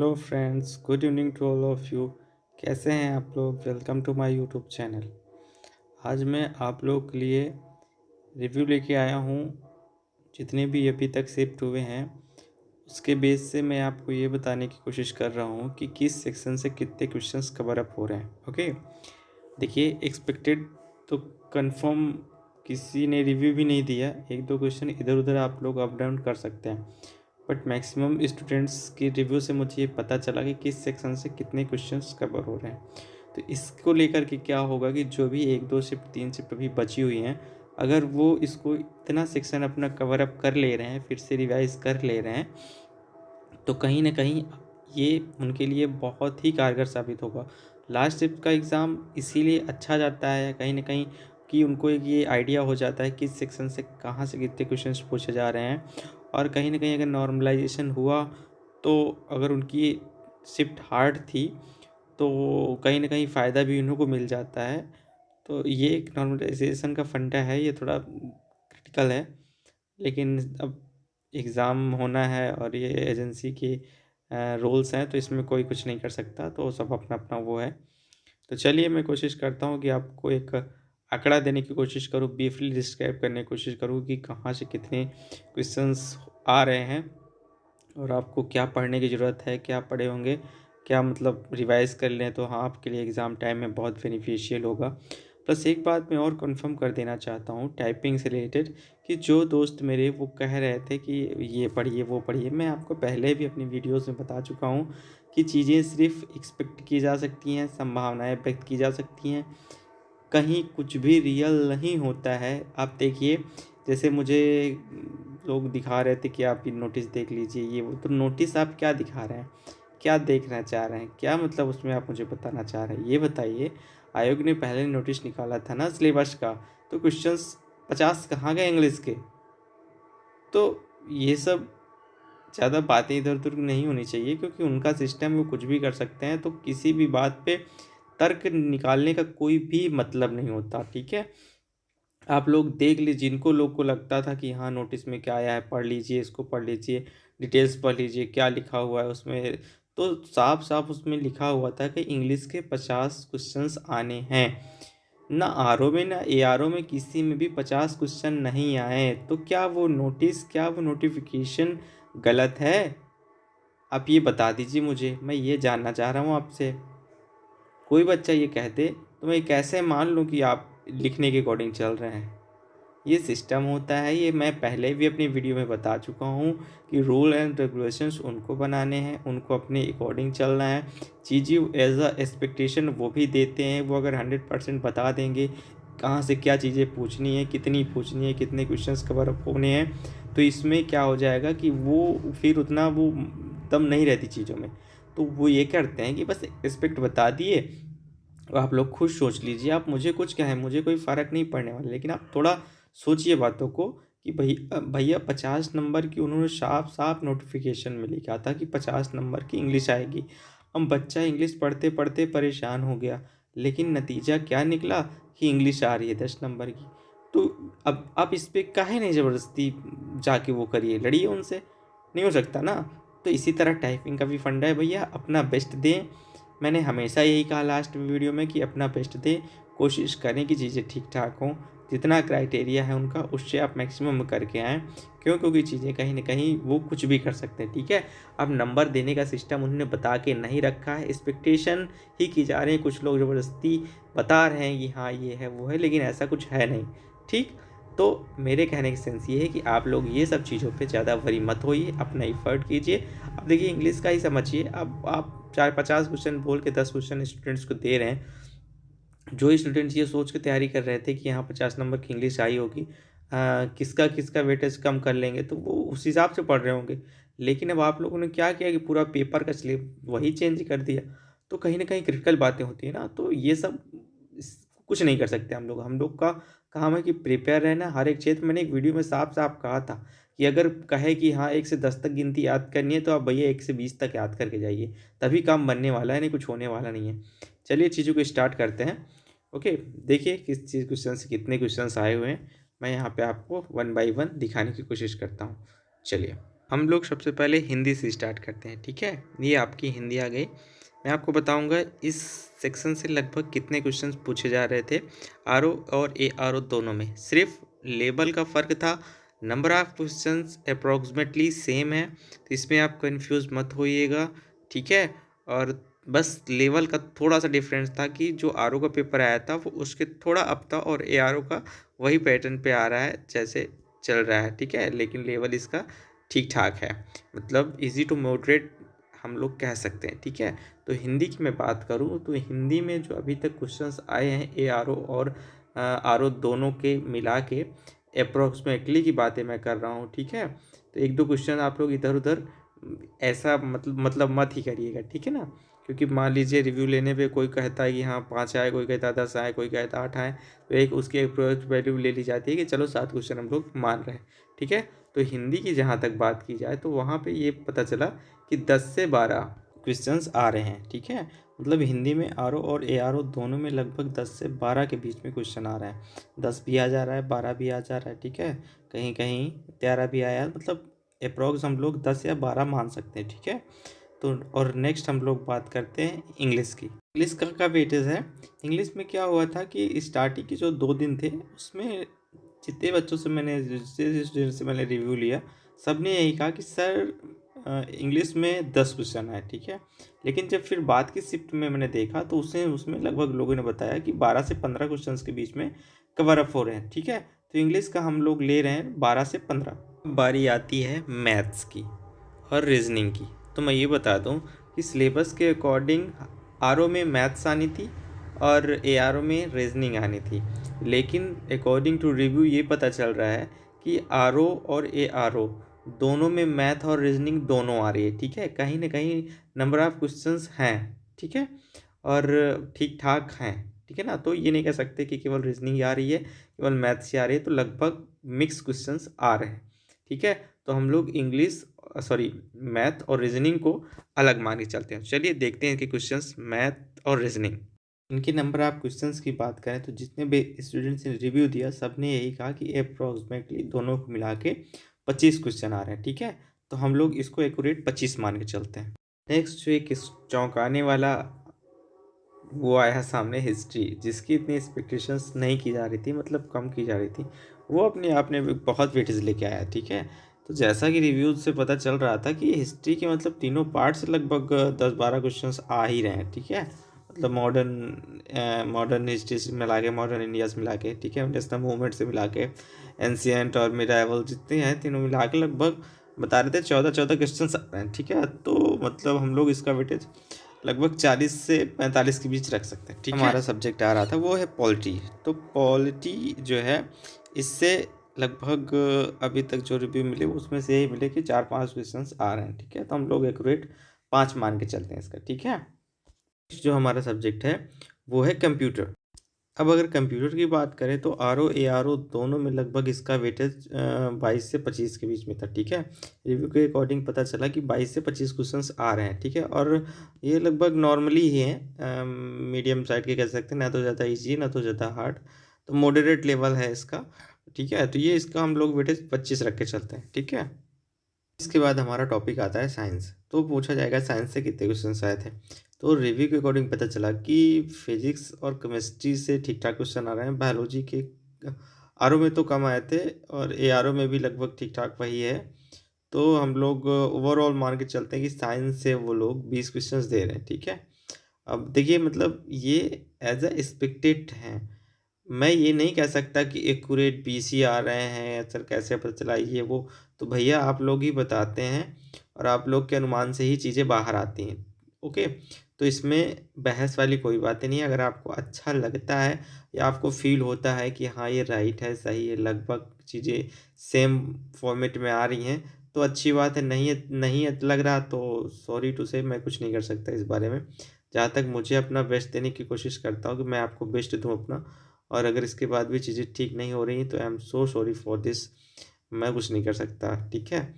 Hello friends, good evening to all of you. कैसे हैं आप लोग? Welcome to my YouTube channel. आज मैं आप लोगों के लिए रिव्यू लेके आया हूँ। जितने भी अभी तक शिफ्ट हुए हैं उसके बेस से मैं आपको ये बताने की कोशिश कर रहा हूँ कि किस सेक्शन से कितने क्वेश्चंस कवर अप हो रहे हैं। ओके, देखिए, एक्सपेक्टेड तो कंफर्म किसी ने रिव्यू भी नहीं दिया। एक दो क्वेश्चन इधर उधर आप लोग अप डाउन कर सकते हैं, बट मैक्सिमम स्टूडेंट्स की रिव्यू से मुझे ये पता चला कि किस सेक्शन से कितने क्वेश्चंस कवर हो रहे हैं। तो इसको लेकर के क्या होगा कि जो भी एक दो शिफ्ट तीन शिफ्ट अभी बची हुई हैं, अगर वो इसको इतना सेक्शन अपना कवर अप कर ले रहे हैं, फिर से रिवाइज कर ले रहे हैं, तो कहीं ना कहीं ये उनके लिए बहुत ही कारगर साबित होगा। लास्ट शिफ्ट का एग्ज़ाम इसीलिए अच्छा जाता है कहीं ना कहीं कि उनको एक ये आइडिया हो जाता है किस सेक्शन से कहाँ से कितने क्वेश्चंस पूछे जा रहे हैं। और कहीं ना कहीं अगर नॉर्मलाइजेशन हुआ तो अगर उनकी शिफ्ट हार्ड थी तो कहीं ना कहीं फ़ायदा भी उन्हों को मिल जाता है। तो ये एक नॉर्मलाइजेशन का फंडा है, ये थोड़ा क्रिटिकल है। लेकिन अब एग्ज़ाम होना है और ये एजेंसी की रूल्स हैं, तो इसमें कोई कुछ नहीं कर सकता, तो सब अपना अपना वो है। तो चलिए, मैं कोशिश करता हूँ कि आपको एक आंकड़ा देने की कोशिश करूँ, ब्रीफली डिस्क्राइब करने की कोशिश करूँ कि कहाँ से कितने क्वेश्चंस आ रहे हैं और आपको क्या पढ़ने की ज़रूरत है, क्या पढ़े होंगे, क्या मतलब रिवाइज़ कर लें तो हाँ आपके लिए एग्ज़ाम टाइम में बहुत बेनिफिशियल होगा। प्लस एक बात मैं और कंफर्म कर देना चाहता हूँ टाइपिंग से रिलेटेड, कि जो दोस्त मेरे वो कह रहे थे कि ये पढ़िए वो पढ़िए, मैं आपको पहले भी अपनी वीडियोस में बता चुका हूँ कि चीज़ें सिर्फ एक्सपेक्ट की जा सकती हैं, संभावनाएं व्यक्त की जा सकती हैं, कहीं कुछ भी रियल नहीं होता है। आप देखिए, जैसे मुझे लोग दिखा रहे थे कि आप ये नोटिस देख लीजिए, ये वो, तो नोटिस आप क्या दिखा रहे हैं, क्या देखना चाह रहे हैं, क्या मतलब उसमें आप मुझे बताना चाह रहे हैं, ये बताइए। आयोग ने पहले नोटिस निकाला था ना सिलेबस का, तो क्वेश्चंस 50 कहाँ गए इंग्लिश के? तो ये सब ज़्यादा बातें इधर उधर नहीं होनी चाहिए, क्योंकि उनका सिस्टम वो कुछ भी कर सकते हैं, तो किसी भी बात पे तर्क निकालने का कोई भी मतलब नहीं होता। ठीक है, आप लोग देख लीजिए, जिनको लोग को लगता था कि हाँ नोटिस में क्या आया है, पढ़ लीजिए, इसको पढ़ लीजिए, डिटेल्स पढ़ लीजिए क्या लिखा हुआ है उसमें, तो साफ साफ उसमें लिखा हुआ था कि इंग्लिश के 50 क्वेश्चंस आने हैं। ना आर ओ में ना ए आर ओ में किसी में भी 50 क्वेश्चन नहीं आए, तो क्या वो नोटिस, क्या वो नोटिफिकेशन गलत है? आप ये बता दीजिए मुझे, मैं ये जानना चाह रहा हूँ आपसे। कोई बच्चा ये कह दे तो मैं कैसे मान लूँ कि आप लिखने के अकॉर्डिंग चल रहे हैं? ये सिस्टम होता है, ये मैं पहले भी अपनी वीडियो में बता चुका हूँ कि रूल एंड रेगुलेशंस उनको बनाने हैं, उनको अपने अकॉर्डिंग चलना है। चीज़ें एज अ एक्सपेक्टेशन वो भी देते हैं, वो अगर 100% बता देंगे कहाँ से क्या चीज़ें पूछनी है, कितनी पूछनी है, कितने क्वेश्चंस कवर अप होने हैं, तो इसमें क्या हो जाएगा कि वो फिर उतना वो दम नहीं रहती चीज़ों में। तो वो ये करते हैं कि बस एक्सपेक्ट बता दिए, आप लोग खुद सोच लीजिए, आप मुझे कुछ कहें, मुझे कोई फ़र्क नहीं पड़ने वाला, लेकिन आप थोड़ा सोचिए बातों को कि भैया 50 नंबर की उन्होंने साफ साफ नोटिफिकेशन में लिखा था कि 50 नंबर की इंग्लिश आएगी। हम बच्चा इंग्लिश पढ़ते पढ़ते परेशान हो गया, लेकिन नतीजा क्या निकला कि इंग्लिश आ रही है 10 नंबर की। तो अब आप इस पर काहे नहीं ज़बरदस्ती जाके वो करिए, लड़िए उनसे, नहीं हो सकता ना। तो इसी तरह टाइपिंग का भी फंडा है भैया, अपना बेस्ट दें। मैंने हमेशा यही कहा लास्ट वीडियो में कि अपना बेस्ट दें, कोशिश करें कि चीज़ें ठीक ठाक हों, जितना क्राइटेरिया है उनका उससे आप मैक्सिमम करके आएँ। क्यों? क्योंकि चीज़ें कहीं ना कहीं वो कुछ भी कर सकते हैं। ठीक है, अब नंबर देने का सिस्टम उन्होंने बता के नहीं रखा है, एक्सपेक्टेशन ही की जा रही है, कुछ लोग ज़बरदस्ती बता रहे हैं कि हाँ ये है वो है, लेकिन ऐसा कुछ है नहीं। ठीक, तो मेरे कहने की सेंस ये है कि आप लोग ये सब चीज़ों पे ज़्यादा वरी मत होइए, अपना एफर्ट कीजिए। अब देखिए, इंग्लिश का ही समझिए, अब आप 50 क्वेश्चन बोल के 10 क्वेश्चन स्टूडेंट्स को दे रहे हैं। जो स्टूडेंट्स ये सोच के तैयारी कर रहे थे कि यहाँ 50 नंबर की इंग्लिश आई होगी, किसका किसका वेटेज कम कर लेंगे, तो वो उस हिसाब से पढ़ रहे होंगे। लेकिन अब आप लोगों ने क्या किया कि पूरा पेपर का स्लेब वही चेंज कर दिया। तो कहीं ना कहीं क्रिटिकल बातें होती है ना, तो ये सब कुछ नहीं कर सकते हम लोग का काम है कि प्रिपेयर रहना हर एक क्षेत्र। मैंने एक वीडियो में साफ साफ कहा था कि अगर कहे कि हाँ 1 से 10 तक गिनती याद करनी है, तो आप भैया 1 से 20 तक याद करके जाइए, तभी काम बनने वाला है, नहीं कुछ होने वाला नहीं है। चलिए चीज़ों को स्टार्ट करते हैं। ओके, देखिए किस चीज़ क्वेश्चन से कितने क्वेश्चंस आए हुए हैं, मैं यहाँ पे आपको वन बाय वन दिखाने की कोशिश करता हूँ। चलिए। हम लोग सबसे पहले हिंदी से स्टार्ट करते हैं, ठीक है। ये आपकी हिंदी आ गई। मैं आपको बताऊंगा इस सेक्शन से लगभग कितने क्वेश्चंस पूछे जा रहे थे आर ओ और ए आर ओ दोनों में। सिर्फ लेबल का फ़र्क था, number of questions approximately same है, तो इसमें आप कंफ्यूज मत होइएगा, ठीक है। और बस लेवल का थोड़ा सा डिफरेंस था कि जो आर ओ का पेपर आया था वो उसके थोड़ा अप था और ए आर ओ का वही पैटर्न पे आ रहा है जैसे चल रहा है, ठीक है। लेकिन लेवल इसका ठीक ठाक है, मतलब इजी टू मॉडरेट हम लोग कह सकते हैं, ठीक है। तो हिंदी की मैं बात करूँ तो हिंदी में जो अभी तक क्वेश्चंस आए हैं ए आर ओ और आर ओ दोनों के मिला के अप्रोक्सीमेटली की बातें मैं कर रहा हूँ, ठीक है। तो एक दो क्वेश्चन आप लोग इधर उधर ऐसा मतलब मत ही करिएगा, ठीक है ना। क्योंकि मान लीजिए रिव्यू लेने पे कोई कहता है कि हाँ 5 आए, कोई कहता है 10 आए, कोई कहता है 8 आए, तो एक उसकी अप्रोच वैल्यू ले ली जाती है कि चलो 7 क्वेश्चन हम लोग मान रहे हैं, ठीक है। तो हिंदी की जहाँ तक बात की जाए तो वहाँ पे ये पता चला कि 10 से 12 क्वेश्चंस आ रहे हैं, ठीक है। मतलब हिंदी में आर ओ और ए आर ओ दोनों में लगभग 10 से 12 के बीच में क्वेश्चन आ रहे हैं। 10 भी आ जा रहा है, 12 भी आ जा रहा है, ठीक है। कहीं कहीं 13 भी आया, मतलब अप्रॉक्स हम लोग 10 या 12 मान सकते हैं, ठीक है। तो और नेक्स्ट हम लोग बात करते हैं इंग्लिश की। इंग्लिश का वेटेज है। इंग्लिश में क्या हुआ था कि स्टार्टिंग के जो 2 दिन थे उसमें जितने बच्चों से मैंने जितने स्टूडेंट से मैंने रिव्यू लिया, सब ने यही कहा कि सर इंग्लिश में 10 क्वेश्चन आए, ठीक है। लेकिन जब फिर बाद की शिफ्ट में मैंने देखा तो उसमें लगभग लोगों ने बताया कि 12 से 15 क्वेश्चन के बीच में कवर अप हो रहे हैं, ठीक है। तो इंग्लिश का हम लोग ले रहे हैं 12 से 15। बारी आती है मैथ्स की और रीजनिंग की। तो मैं ये बता दूं कि सिलेबस के अकॉर्डिंग आर ओ में मैथ्स आनी थी और ए आर ओ में रीजनिंग आनी थी, लेकिन अकॉर्डिंग टू रिव्यू ये पता चल रहा है कि आर ओ और ए आर ओ दोनों में मैथ और रीजनिंग दोनों आ रही है, ठीक है। कहीं ना कहीं नंबर ऑफ क्वेश्चंस हैं, ठीक है, और ठीक ठाक हैं, ठीक है ना। तो ये नहीं कह सकते कि केवल रीजनिंग ही आ रही है, केवल मैथ्स ही आ रही है, तो लगभग मिक्स क्वेश्चंस आ रहे हैं, ठीक है। तो हम लोग इंग्लिश सॉरी मैथ और रीजनिंग को अलग मान के चलते हैं। चलिए देखते हैं कि क्वेश्चंस मैथ और रीजनिंग इनके नंबर ऑफ क्वेश्चंस की बात करें तो जितने भी स्टूडेंट्स ने रिव्यू दिया सब ने यही कहा कि अप्रॉक्सीमेटली दोनों को मिला के 25 क्वेश्चन आ रहे हैं, ठीक है। तो हम लोग इसको एक्यूरेट 25 मान के चलते हैं। नेक्स्ट जो एक चौंकाने वाला वो आया सामने हिस्ट्री, जिसकी इतनी एक्सपेक्टेशंस नहीं की जा रही थी, मतलब कम की जा रही थी, वो अपने आप में बहुत वेटेज लेके आया, ठीक है। तो जैसा कि रिव्यूज से पता चल रहा था कि हिस्ट्री के मतलब तीनों पार्ट से लगभग 10-12 क्वेश्चंस आ ही रहे हैं, ठीक है। मतलब मॉडर्न हिस्ट्री से मिला के, मॉडर्न इंडिया से मिला के, ठीक है, नेशनल मूवमेंट से मिला के, एंशियंट और मिडाइवल जितने हैं तीनों मिला के लगभग बता रहे थे 14-14 क्वेश्चन आ रहे हैं, ठीक है। तो मतलब हम लोग इसका वेटेज लगभग 40 से 45 के बीच रख सकते हैं, ठीक है। हमारा सब्जेक्ट आ रहा था वो है पॉलिटी। तो पॉलिटी जो है इससे लगभग अभी तक जो रिव्यू मिले उसमें से यही मिले कि 4-5 क्वेश्चंस आ रहे हैं, ठीक है। तो हम लोग एक्यूरेट 5 मान के चलते हैं इसका, ठीक है। जो हमारा सब्जेक्ट है वो है कंप्यूटर। अब अगर कंप्यूटर की बात करें तो R O A R O दोनों में लगभग इसका वेटेज 22 से 25 के बीच में था, ठीक है। रिव्यू के अकॉर्डिंग पता चला कि 22 से 25 क्वेश्चंस आ रहे हैं, ठीक है। और ये लगभग नॉर्मली ही हैं, मीडियम साइड के कह सकते हैं, ना तो ज़्यादा इजी ना तो ज़्यादा हार्ड, तो मॉडरेट लेवल है इसका, ठीक है। तो ये इसका हम लोग वेटेज 25 रख के चलते हैं, ठीक है। इसके बाद हमारा टॉपिक आता है साइंस। तो पूछा जाएगा साइंस से कितने क्वेश्चन आए थे। तो रिव्यू के अकॉर्डिंग पता चला कि फिजिक्स और केमिस्ट्री से ठीक ठाक क्वेश्चन आ रहे हैं। बायोलॉजी के आर ओ में तो कम आए थे और ए आर ओ में भी लगभग ठीक ठाक वही है। तो हम लोग ओवरऑल मान के चलते हैं कि साइंस से वो लोग 20 क्वेश्चंस दे रहे हैं, ठीक है। अब देखिए मतलब ये एज ए एक्सपेक्टेड है, मैं ये नहीं कह सकता कि एक्यूरेट 20 ही आ रहे हैं, सर कैसे पता चला ये वो। तो भैया आप लोग ही बताते हैं और आप लोग के अनुमान से ही चीज़ें बाहर आती हैं, ओके। तो इसमें बहस वाली कोई बात नहीं है। अगर आपको अच्छा लगता है या आपको फील होता है कि हाँ ये राइट है, सही है, लगभग चीज़ें सेम फॉर्मेट में आ रही हैं, तो अच्छी बात है। नहीं लग रहा तो सॉरी टू से मैं कुछ नहीं कर सकता इस बारे में। जहाँ तक मुझे अपना बेस्ट देने की कोशिश करता हूँ कि मैं आपको बेस्ट दूँ अपना, और अगर इसके बाद भी चीज़ें ठीक नहीं हो रही तो I am so sorry for this, मैं कुछ नहीं कर सकता, ठीक है।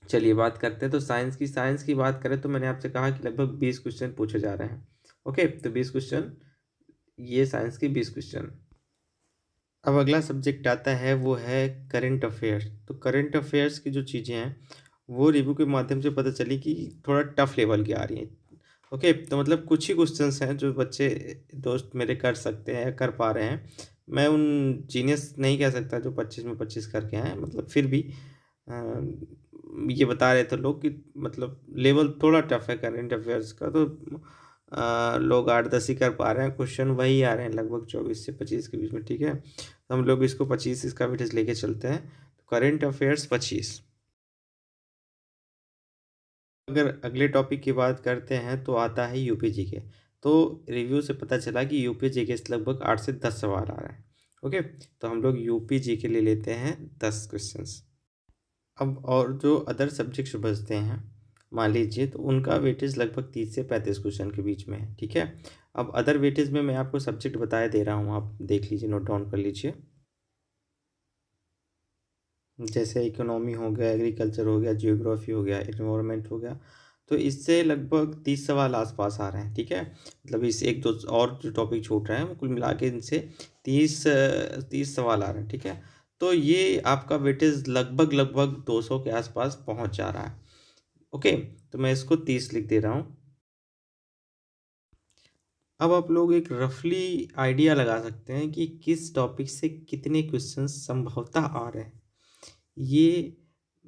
चलिए बात करते हैं तो साइंस की बात करें तो मैंने आपसे कहा कि लगभग 20 क्वेश्चन पूछे जा रहे हैं, ओके। तो 20 क्वेश्चन, ये साइंस के 20 क्वेश्चन। अब अगला सब्जेक्ट आता है वो है करंट अफेयर्स। तो करंट अफेयर्स की जो चीज़ें हैं वो रिव्यू के माध्यम से पता चली कि थोड़ा टफ लेवल की आ रही हैं। ओके, तो मतलब कुछ ही क्वेश्चंस हैं जो बच्चे दोस्त मेरे कर सकते हैं, कर पा रहे हैं। मैं उन जीनियस नहीं कह सकता जो 25 में 25 करके आए हैं, मतलब फिर भी अ, ये बता रहे थे लोग कि मतलब लेवल थोड़ा टफ है करंट अफेयर्स का, तो लोग 8-10 ही कर पा रहे हैं। क्वेश्चन वही आ रहे हैं लगभग 24 से 25 के बीच में, ठीक है? तो हम लोग इसको 25 इसका वेटेज लेके चलते हैं। Current affairs 25। अगर अगले टॉपिक की बात करते हैं तो आता है यूपी जीके। तो रिव्यू से पता चला कि यूपी जीके से लगभग 8 से 10 सवाल आ रहे हैं। ओके, तो हम लोग यूपी जीके ले लेते हैं 10 क्वेश्चंस। अब और जो अदर सब्जेक्ट्स बचते हैं, मान लीजिए, तो उनका वेटेज लगभग 30 से 35 क्वेश्चन के बीच में है, ठीक है? अब अदर वेटेज में मैं आपको सब्जेक्ट बताए दे रहा हूँ, आप देख लीजिए, नोट डाउन कर लीजिए। जैसे इकोनॉमी हो गया, एग्रीकल्चर हो गया, जियोग्राफी हो गया, एनवायरनमेंट हो गया। तो इससे लगभग 30 सवाल आसपास आ रहे हैं, ठीक है? मतलब इस एक दो और जो टॉपिक छूट रहे हैं, वो कुल मिला के इनसे 30 सवाल आ रहे हैं, ठीक है? तो ये आपका वेटेज लगभग लगभग 200 के आसपास पहुंच जा रहा है। ओके, तो मैं इसको 30 लिख दे रहा हूँ। अब आप लोग एक रफली आइडिया लगा सकते हैं कि किस टॉपिक से कितने क्वेश्चंस संभवतः आ रहे हैं। ये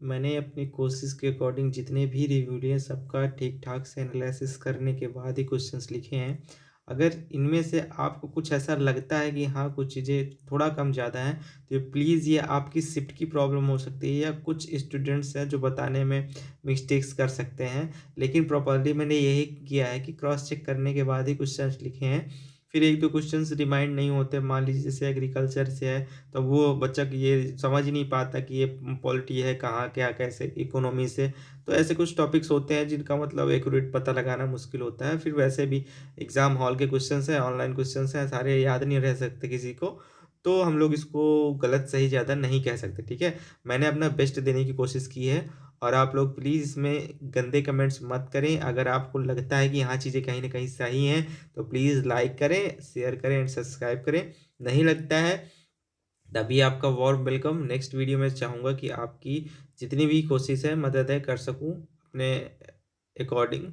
मैंने अपनी कोशिश के अकॉर्डिंग जितने भी रिव्यू लिए सबका ठीक-ठाक से एनालिसिस करने के बाद ही क्वेश्चंस लिखे हैं। अगर इनमें से आपको कुछ ऐसा लगता है कि हाँ, कुछ चीज़ें थोड़ा कम ज़्यादा हैं, तो प्लीज़ ये आपकी शिफ्ट की प्रॉब्लम हो सकती है या कुछ स्टूडेंट्स हैं जो बताने में मिस्टेक्स कर सकते हैं। लेकिन प्रॉपर्ली मैंने यही किया है कि क्रॉस चेक करने के बाद ही क्वेश्चंस लिखे हैं। फिर 1-2 क्वेश्चंस रिमाइंड नहीं होते, मान लीजिए जैसे एग्रीकल्चर से है, तो वो बच्चा कि ये समझ ही नहीं पाता कि ये पॉलिटी है कहाँ, क्या, कैसे, इकोनॉमी से। तो ऐसे कुछ टॉपिक्स होते हैं जिनका मतलब एक्यूरेट पता लगाना मुश्किल होता है। फिर वैसे भी एग्ज़ाम हॉल के क्वेश्चंस हैं, ऑनलाइन क्वेश्चंस हैं, सारे याद नहीं रह सकते किसी को। तो हम लोग इसको गलत सही ज़्यादा नहीं कह सकते, ठीक है? मैंने अपना बेस्ट देने की कोशिश की है और आप लोग प्लीज़ इसमें गंदे कमेंट्स मत करें। अगर आपको लगता है कि हाँ, चीज़ें कहीं न कहीं सही हैं, तो प्लीज़ लाइक करें, शेयर करें एंड सब्सक्राइब करें। नहीं लगता है, तभी आपका वार्म वेलकम। नेक्स्ट वीडियो में चाहूँगा कि आपकी जितनी भी कोशिश है मदद कर सकूँ अपने अकॉर्डिंग।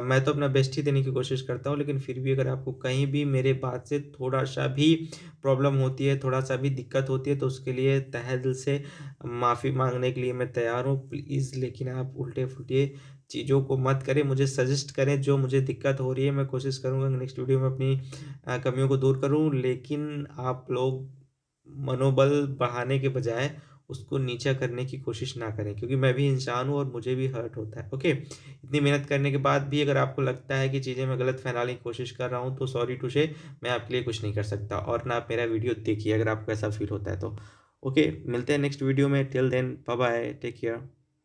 मैं तो अपना बेस्ट ही देने की कोशिश करता हूँ, लेकिन फिर भी अगर आपको कहीं भी मेरे बात से थोड़ा-सा भी प्रॉब्लम होती है, थोड़ा-सा भी दिक्कत होती है, तो उसके लिए तहे दिल से माफ़ी माँगने के लिए मैं तैयार हूँ प्लीज़। लेकिन आप उल्टे-फुल्टे चीज़ों को मत करें, मुझे सजेस्ट करें जो मुझे दिक्कत हो रही है, मैं कोशिश करूँगा नेक्स्ट वीडियो में अपनी कमियों को दूर करूँ। लेकिन आप लोग मनोबल बढ़ाने के बजाय उसको नीचा करने की कोशिश ना करें, क्योंकि मैं भी इंसान हूँ और मुझे भी हर्ट होता है। ओके, इतनी मेहनत करने के बाद भी अगर आपको लगता है कि चीज़ें मैं गलत फैलाने की कोशिश कर रहा हूँ, तो सॉरी टू से, मैं आपके लिए कुछ नहीं कर सकता। और ना आप मेरा वीडियो देखिए अगर आपको ऐसा फील होता है तो। ओके, मिलते हैं नेक्स्ट वीडियो में। Till then bye bye, take care.